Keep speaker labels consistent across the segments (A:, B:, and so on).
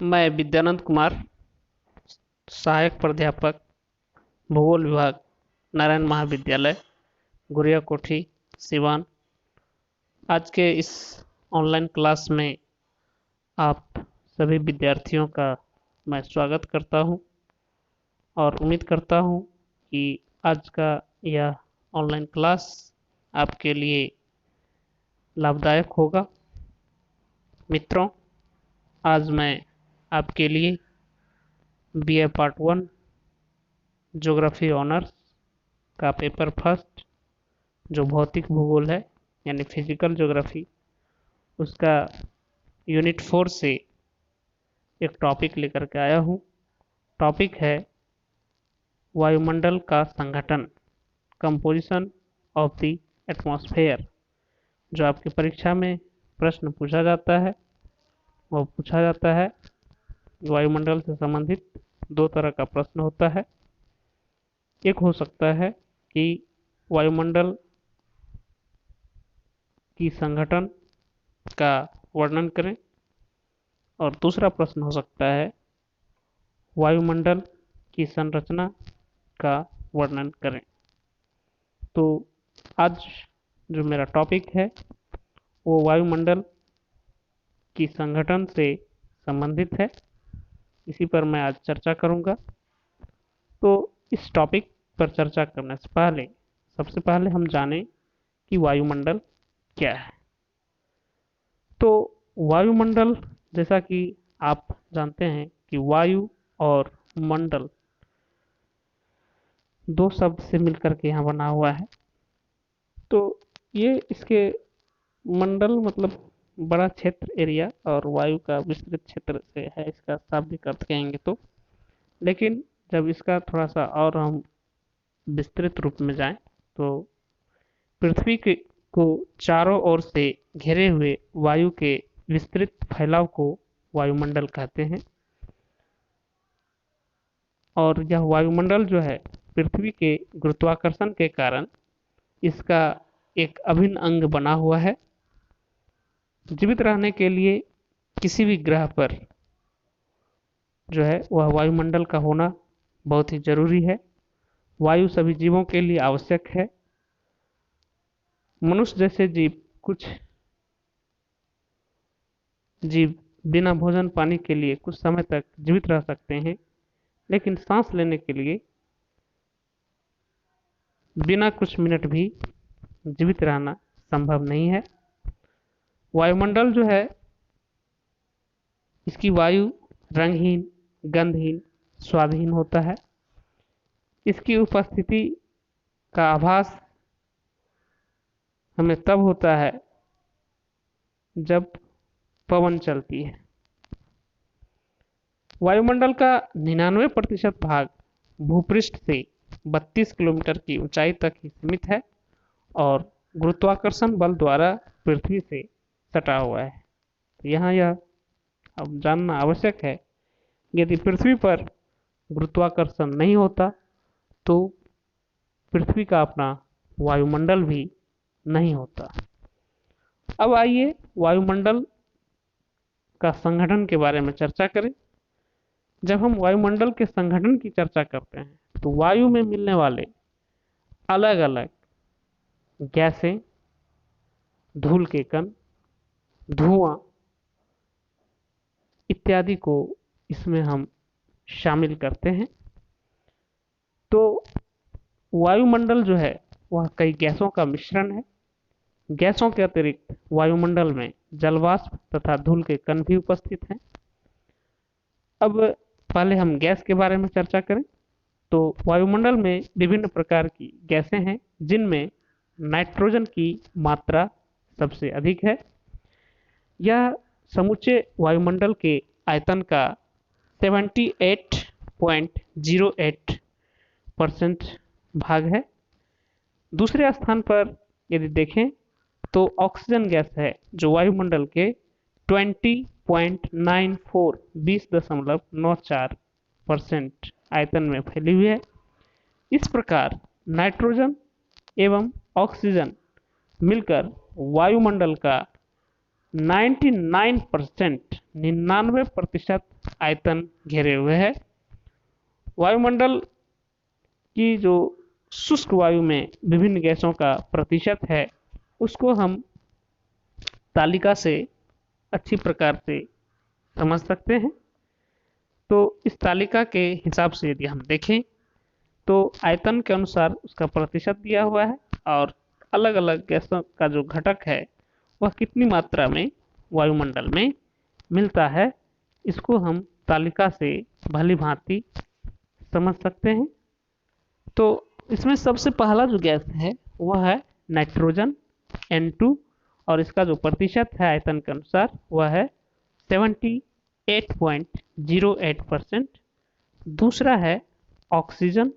A: मैं विद्यानंद कुमार, सहायक प्राध्यापक भूगोल विभाग, नारायण महाविद्यालय, गुड़िया कोठी, सिवान। आज के इस ऑनलाइन क्लास में आप सभी विद्यार्थियों का मैं स्वागत करता हूं और उम्मीद करता हूं कि आज का यह ऑनलाइन क्लास आपके लिए लाभदायक होगा। मित्रों, आज मैं आपके लिए बीए पार्ट 1 ज्योग्राफी ऑनर्स का पेपर फर्स्ट जो भौतिक भूगोल है यानी फिजिकल ज्योग्राफी, उसका यूनिट 4 से एक टॉपिक लेकर के आया हूँ। टॉपिक है वायुमंडल का संगठन, कंपोजिशन ऑफ द एटमॉस्फेयर। जो आपकी परीक्षा में प्रश्न पूछा जाता है वो पूछा जाता है। वायुमंडल से संबंधित दो तरह का प्रश्न होता है। एक हो सकता है कि वायुमंडल की संगठन का वर्णन करें और दूसरा प्रश्न हो सकता है वायुमंडल की संरचना का वर्णन करें। तो आज जो मेरा टॉपिक है वो वायुमंडल की संगठन से संबंधित है, इसी पर मैं आज चर्चा करूंगा। तो इस टॉपिक पर चर्चा करने से पहले सबसे पहले हम जानें कि वायुमंडल क्या है। तो वायुमंडल, जैसा कि आप जानते हैं कि वायु और मंडल दो शब्द से मिलकर के यहाँ बना हुआ है। तो ये इसके मंडल मतलब बड़ा क्षेत्र, एरिया, और वायु का विस्तृत क्षेत्र से है, इसका शाब्दिक अर्थ कहेंगे तो। लेकिन जब इसका थोड़ा सा और हम विस्तृत रूप में जाएं तो पृथ्वी को चारों ओर से घेरे हुए वायु के विस्तृत फैलाव को वायुमंडल कहते हैं। और यह वायुमंडल जो है पृथ्वी के गुरुत्वाकर्षण के कारण इसका एक अभिन्न अंग बना हुआ है। जीवित रहने के लिए किसी भी ग्रह पर जो है वह वायुमंडल का होना बहुत ही जरूरी है। वायु सभी जीवों के लिए आवश्यक है। मनुष्य जैसे जीव, कुछ जीव बिना भोजन पानी के लिए कुछ समय तक जीवित रह सकते हैं, लेकिन सांस लेने के लिए बिना कुछ मिनट भी जीवित रहना संभव नहीं है। वायुमंडल जो है, इसकी वायु रंगहीन, गंधहीन, स्वादहीन होता है। इसकी उपस्थिति का आभास हमें तब होता है जब पवन चलती है। वायुमंडल का 99% भाग भूपृष्ठ से 32 किलोमीटर की ऊंचाई तक ही सीमित है और गुरुत्वाकर्षण बल द्वारा पृथ्वी से सटा हुआ है। तो यहाँ यह अब जानना आवश्यक है, यदि पृथ्वी पर गुरुत्वाकर्षण नहीं होता तो पृथ्वी का अपना वायुमंडल भी नहीं होता। अब आइए वायुमंडल का संगठन के बारे में चर्चा करें। जब हम वायुमंडल के संगठन की चर्चा करते हैं तो वायु में मिलने वाले अलग अलग गैसें, धूल के कण, धुआं इत्यादि को इसमें हम शामिल करते हैं। तो वायुमंडल जो है वह कई गैसों का मिश्रण है। गैसों के अतिरिक्त वायुमंडल में जलवाष्प तथा धूल के कण भी उपस्थित हैं। अब पहले हम गैस के बारे में चर्चा करें तो वायुमंडल में विभिन्न प्रकार की गैसें हैं, जिनमें नाइट्रोजन की मात्रा सबसे अधिक है। यह समूचे वायुमंडल के आयतन का 78.08% भाग है। दूसरे स्थान पर यदि देखें तो ऑक्सीजन गैस है, जो वायुमंडल के 20.94 आयतन में फैली हुई है। इस प्रकार नाइट्रोजन एवं ऑक्सीजन मिलकर वायुमंडल का 99% 99% आयतन घेरे हुए है। वायुमंडल की जो शुष्क वायु में विभिन्न गैसों का प्रतिशत है उसको हम तालिका से अच्छी प्रकार से समझ सकते हैं। तो इस तालिका के हिसाब से यदि हम देखें तो आयतन के अनुसार उसका प्रतिशत दिया हुआ है और अलग अलग गैसों का जो घटक है वह कितनी मात्रा में वायुमंडल में मिलता है, इसको हम तालिका से भली भांति समझ सकते हैं। तो इसमें सबसे पहला जो गैस है वह है नाइट्रोजन N2 और इसका जो प्रतिशत है आयतन के अनुसार वह है 78.08%। दूसरा है ऑक्सीजन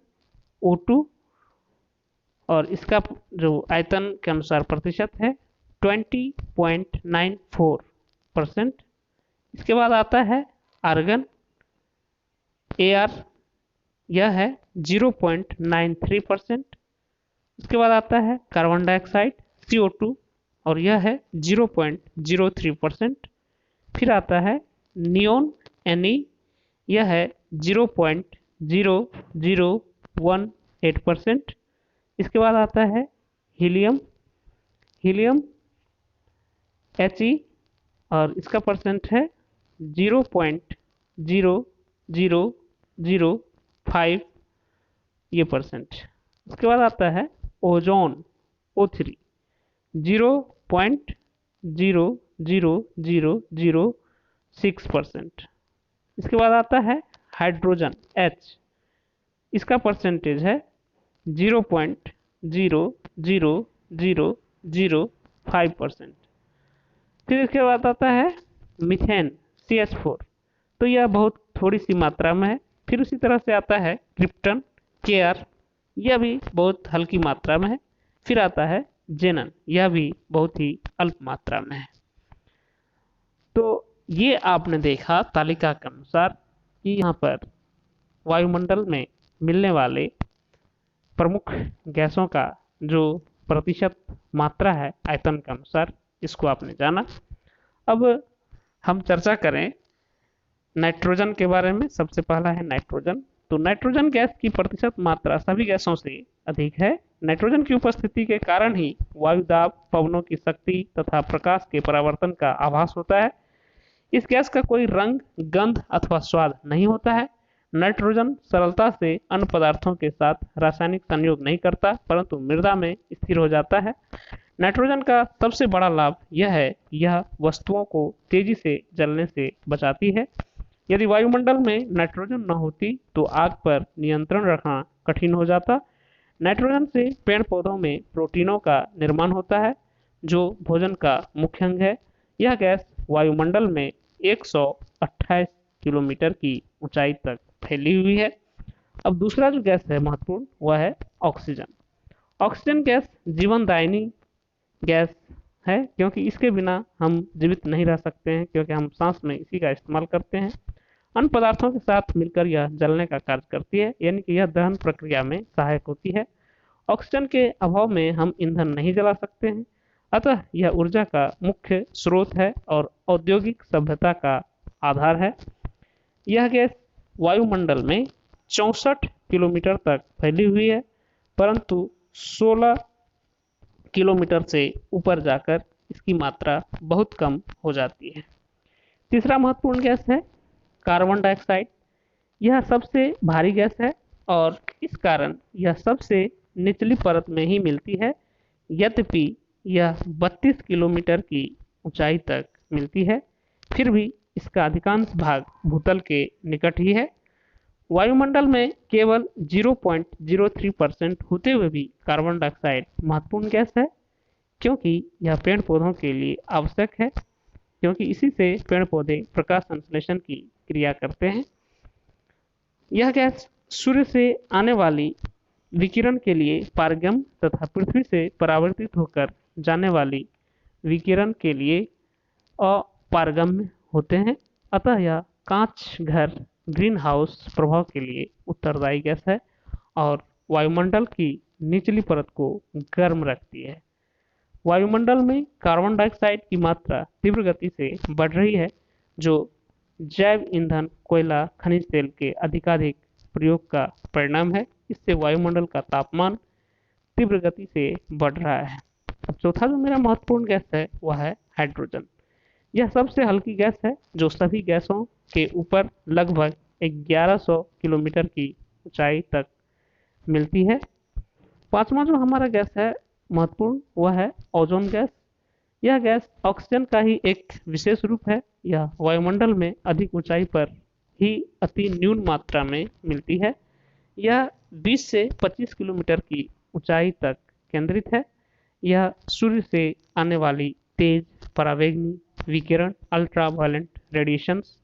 A: O2 और इसका जो आयतन के अनुसार प्रतिशत है 20.94%। इसके बाद आता है आर्गन AR, यह है 0.93%। इसके बाद आता है कार्बन डाइऑक्साइड CO2 और यह है 0.03%। फिर आता है नियोन Ne, यह है 0.0018%। इसके बाद आता है हीलियम He और इसका परसेंट है 0.0005 ये परसेंट। इसके बाद आता है ओजोन O3 0.00006%। इसके बाद आता है हाइड्रोजन H, इसका परसेंटेज है 0.00005%। फिर इसके बाद आता है मीथेन CH4, तो यह बहुत थोड़ी सी मात्रा में है। फिर उसी तरह से आता है क्रिप्टन Kr, यह भी बहुत हल्की मात्रा में है। फिर आता है जेनन, यह भी बहुत ही अल्प मात्रा में है। तो ये आपने देखा तालिका के अनुसार कि यहाँ पर वायुमंडल में मिलने वाले प्रमुख गैसों का जो प्रतिशत मात्रा है आयतन के अनुसार, इसको आपने जाना। अब हम चर्चा करें नाइट्रोजन के बारे में। सबसे पहला है नाइट्रोजन। तो नाइट्रोजन गैस की प्रतिशत मात्रा सभी गैसों से अधिक है। नाइट्रोजन की उपस्थिति के कारण ही वायुदाब, पवनों की शक्ति तथा प्रकाश के परावर्तन का आभास होता है। इस गैस का कोई रंग, गंध अथवा स्वाद नहीं होता है। नाइट्रोजन सरलता से अन्य पदार्थों के साथ रासायनिक संयोग नहीं करता, परंतु मृदा में स्थिर हो जाता है। नाइट्रोजन का सबसे बड़ा लाभ यह है कि यह वस्तुओं को तेजी से जलने से बचाती है। यदि वायुमंडल में नाइट्रोजन न होती तो आग पर नियंत्रण रखना कठिन हो जाता। नाइट्रोजन से पेड़ पौधों में प्रोटीनों का निर्माण होता है, जो भोजन का मुख्य अंग है। यह गैस वायुमंडल में 128 किलोमीटर की ऊंचाई तक फैली हुई है। अब दूसरा जो गैस है महत्वपूर्ण, वह है ऑक्सीजन। ऑक्सीजन गैस जीवनदायिनी गैस है, क्योंकि इसके बिना हम जीवित नहीं रह सकते हैं, क्योंकि हम सांस में इसी का इस्तेमाल करते हैं। अन्य पदार्थों के साथ मिलकर यह जलने का कार्य करती है, यानी कि यह दहन प्रक्रिया में सहायक होती है। ऑक्सीजन के अभाव में हम ईंधन नहीं जला सकते हैं, अतः यह ऊर्जा का मुख्य स्रोत है और औद्योगिक सभ्यता का आधार है। यह गैस वायुमंडल में 64 किलोमीटर तक फैली हुई है, परंतु 16 किलोमीटर से ऊपर जाकर इसकी मात्रा बहुत कम हो जाती है। तीसरा महत्वपूर्ण गैस है कार्बन डाइऑक्साइड। यह सबसे भारी गैस है और इस कारण यह सबसे निचली परत में ही मिलती है। यद्यपि यह 32 किलोमीटर की ऊंचाई तक मिलती है, फिर भी इसका अधिकांश भाग भूतल के निकट ही है। वायुमंडल में केवल 0.03% होते हुए भी कार्बन डाइऑक्साइड महत्वपूर्ण गैस है, क्योंकि यह पेड़ पौधों के लिए आवश्यक है, क्योंकि इसी से पेड़ पौधे प्रकाश संश्लेषण की क्रिया करते हैं। यह गैस सूर्य से आने वाली विकिरण के लिए पारगम्य तथा पृथ्वी से परावर्तित होकर जाने वाली विकिरण के लिए अपारगम्य होते हैं। अतः यह कांच घर ग्रीन हाउस प्रभाव के लिए उत्तरदायी गैस है और वायुमंडल की निचली परत को गर्म रखती है। वायुमंडल में कार्बन डाइऑक्साइड की मात्रा तीव्र गति से बढ़ रही है, जो जैव ईंधन, कोयला, खनिज तेल के अधिकाधिक प्रयोग का परिणाम है। इससे वायुमंडल का तापमान तीव्र गति से बढ़ रहा है। अब चौथा जो मेरा महत्वपूर्ण गैस है वह है हाइड्रोजन। यह सबसे हल्की गैस है जो सभी गैसों के ऊपर लगभग 1100 किलोमीटर की ऊंचाई तक मिलती है। पांचवा जो हमारा गैस है महत्वपूर्ण वह है ओजोन गैस। यह गैस ऑक्सीजन का ही एक विशेष रूप है। यह वायुमंडल में अधिक ऊंचाई पर ही अति न्यून मात्रा में मिलती है। यह 20 से 25 किलोमीटर की ऊंचाई तक केंद्रित है। यह सूर्य से आने वाली तेज परावैंगनी विकिरण, अल्ट्रावायलेंट रेडिएशंस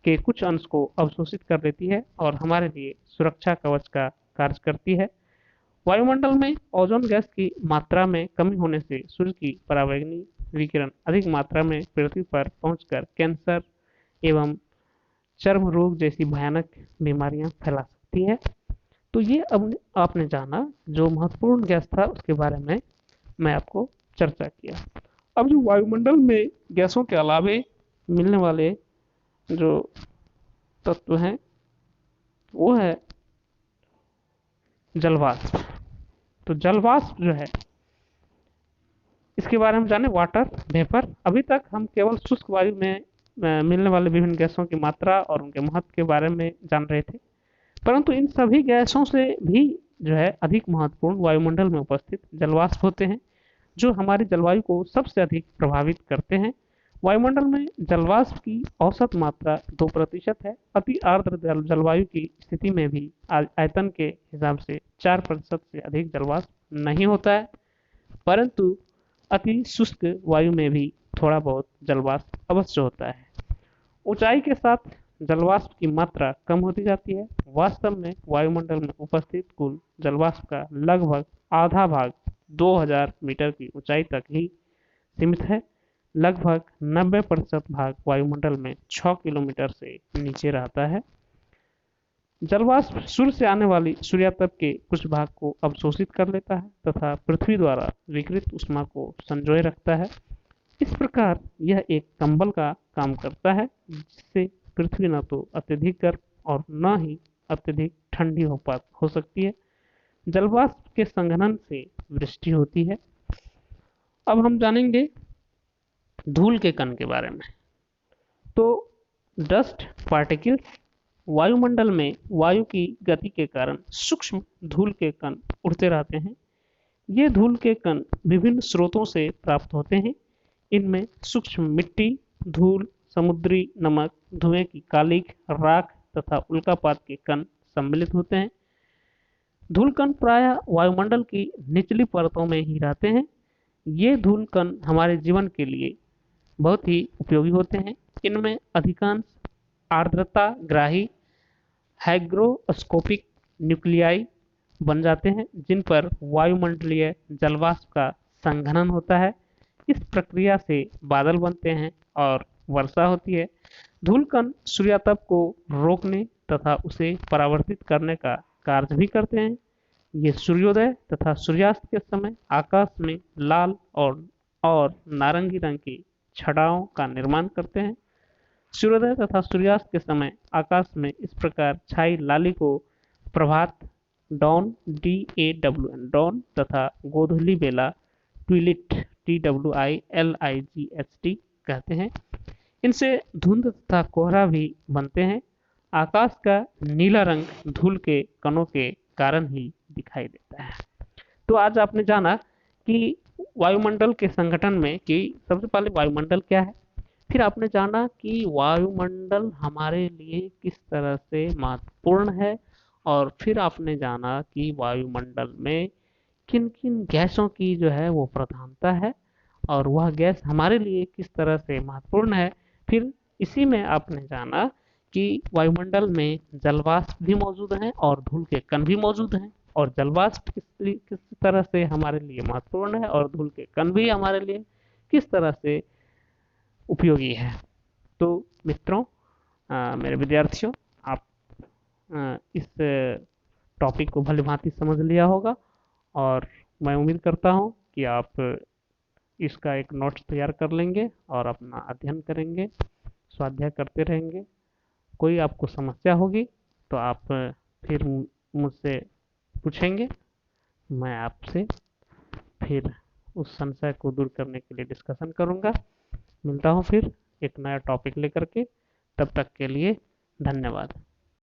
A: के कुछ अंश को अवशोषित कर लेती है और हमारे लिए सुरक्षा कवच का कार्य करती है। वायुमंडल में ओजोन गैस की मात्रा में कमी होने से सूर्य की परावैंगनी विकिरण अधिक मात्रा में पृथ्वी पर पहुंचकर कैंसर एवं चर्म रोग जैसी भयानक बीमारियां फैला सकती है। तो ये अब आपने जाना जो महत्वपूर्ण गैस था उसके बारे में मैं आपको चर्चा किया। अब जो वायुमंडल में गैसों के अलावे मिलने वाले जो तत्व हैं वो है जलवाष्प। तो जलवाष्प जो है इसके बारे में जाने, वाटर वेपर। अभी तक हम केवल शुष्क वायु में मिलने वाले विभिन्न गैसों की मात्रा और उनके महत्व के बारे में जान रहे थे, परंतु इन सभी गैसों से भी जो है अधिक महत्वपूर्ण वायुमंडल में उपस्थित जलवाष्प होते हैं, जो हमारी जलवायु को सबसे अधिक प्रभावित करते हैं। वायुमंडल में जलवाष्प की औसत मात्रा 2% है। अति आर्द्र जलवायु की स्थिति में भी आयतन के हिसाब से 4% से अधिक जलवाष्प नहीं होता है, परंतु अति शुष्क वायु में भी थोड़ा बहुत जलवाष्प अवश्य होता है। ऊंचाई के साथ जलवाष्प की मात्रा कम होती जाती है। वास्तव में वायुमंडल में उपस्थित कुल जलवाष्प का लगभग आधा भाग 2000 मीटर की ऊंचाई तक ही सीमित है। लगभग 90% भाग वायुमंडल में 6 किलोमीटर से नीचे रहता है। जलवाष्प सूर्य से आने वाली सूर्यातप के कुछ भाग को अवशोषित कर लेता है तथा पृथ्वी द्वारा विकिरित ऊष्मा को संजोए रखता है। इस प्रकार यह एक कंबल का काम करता है, जिससे पृथ्वी न तो अत्यधिक गर्म और न ही अत्यधिक ठंडी हो सकती है। जलवाष्प के संघनन से वृष्टि होती है। अब हम जानेंगे धूल के कण के बारे में। तो डस्ट पार्टिकल्स वायुमंडल में वायु की गति के कारण सूक्ष्म धूल के कण उड़ते रहते हैं। ये धूल के कण विभिन्न स्रोतों से प्राप्त होते हैं। इनमें सूक्ष्म मिट्टी, धूल, समुद्री नमक, धुएं की कालिख, राख तथा उल्कापात के कण सम्मिलित होते हैं। धूल कण प्रायः वायुमंडल की निचली परतों में ही रहते हैं। ये धूल कण हमारे जीवन के लिए बहुत ही उपयोगी होते हैं। इनमें अधिकांश आर्द्रता ग्राही हाइग्रोस्कोपिक न्यूक्लियाई बन जाते हैं, जिन पर वायुमंडलीय जलवाष्प का संघनन होता है। इस प्रक्रिया से बादल बनते हैं और वर्षा होती है। धूल कण सूर्यातप को रोकने तथा उसे परावर्तित करने का कार्य भी करते हैं। ये सूर्योदय तथा सूर्यास्त के समय आकाश में लाल और नारंगी रंग की छटाओं का निर्माण करते हैं। सूर्योदय तथा सूर्यास्त के समय आकाश में इस प्रकार छाई लाली को प्रभात डॉन DAWN डॉन तथा गोधूली बेला ट्विलिट TWILIGHT कहते हैं। इनसे धुंध तथा कोहरा भी बनते हैं। आकाश का नीला रंग धूल के कणों के कारण ही दिखाई देता है। तो आज आपने जाना कि वायुमंडल के संगठन में कि सबसे पहले वायुमंडल क्या है, फिर आपने जाना कि वायुमंडल हमारे लिए किस तरह से महत्वपूर्ण है, और फिर आपने जाना कि वायुमंडल में किन किन गैसों की जो है वो प्रधानता है और वह गैस हमारे लिए किस तरह से महत्वपूर्ण है। फिर इसी में आपने जाना कि वायुमंडल में जलवाष्प भी मौजूद हैं और धूल के कण भी मौजूद हैं, और जलवाष्प किस तरह से हमारे लिए महत्वपूर्ण है और धूल के कण भी हमारे लिए किस तरह से उपयोगी है। तो मित्रों, मेरे विद्यार्थियों, आप इस टॉपिक को भली भांति समझ लिया होगा और मैं उम्मीद करता हूँ कि आप इसका एक नोट्स तैयार कर लेंगे और अपना अध्ययन करेंगे, स्वाध्याय करते रहेंगे। कोई आपको समस्या होगी तो आप फिर मुझसे पूछेंगे, मैं आपसे फिर उस संशय को दूर करने के लिए डिस्कशन करूँगा। मिलता हूँ फिर एक नया टॉपिक लेकर के, तब तक के लिए धन्यवाद।